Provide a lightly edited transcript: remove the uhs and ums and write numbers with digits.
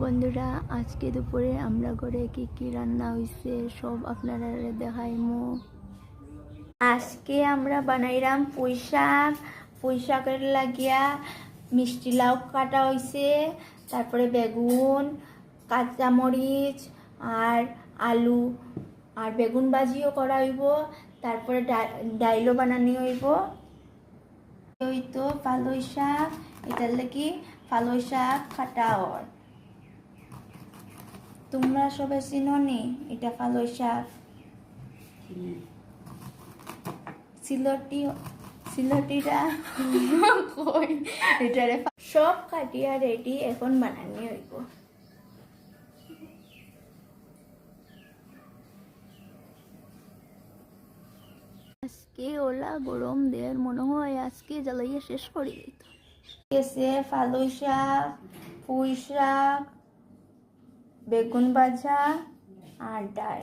বন্ধুরা, আজকে দুপুরে আমরা ঘরে কি কি রান্না হয়েছে সব আপনারা দেখাইমু। আজকে আমরা বানাইলাম পুঁই শাকের লাগিয়া মিষ্টি লাউ কাটা হয়েছে, তারপরে বেগুন, কাঁচামরিচ আর আলু আর বেগুন ভাজিও করা হইব, তারপরে ডাইলও বানানি হইব। ওই তো পালই শাক, এটার লাগি পালই শাক কাটা হয়। তোমরা সবাই চিনোনি এটা পালই শাক? সিলটিরা কই এটারে সব কাটিয়া রেডি, এখন বানানি হইব। আজকে ওলা গরম দেওয়ার মনে হয় আজকে জ্বালাইয়া শেষ করি দিত। গেছে পালই শাক, পুঁই শাক, বেগুন ভাজা আর ডাল।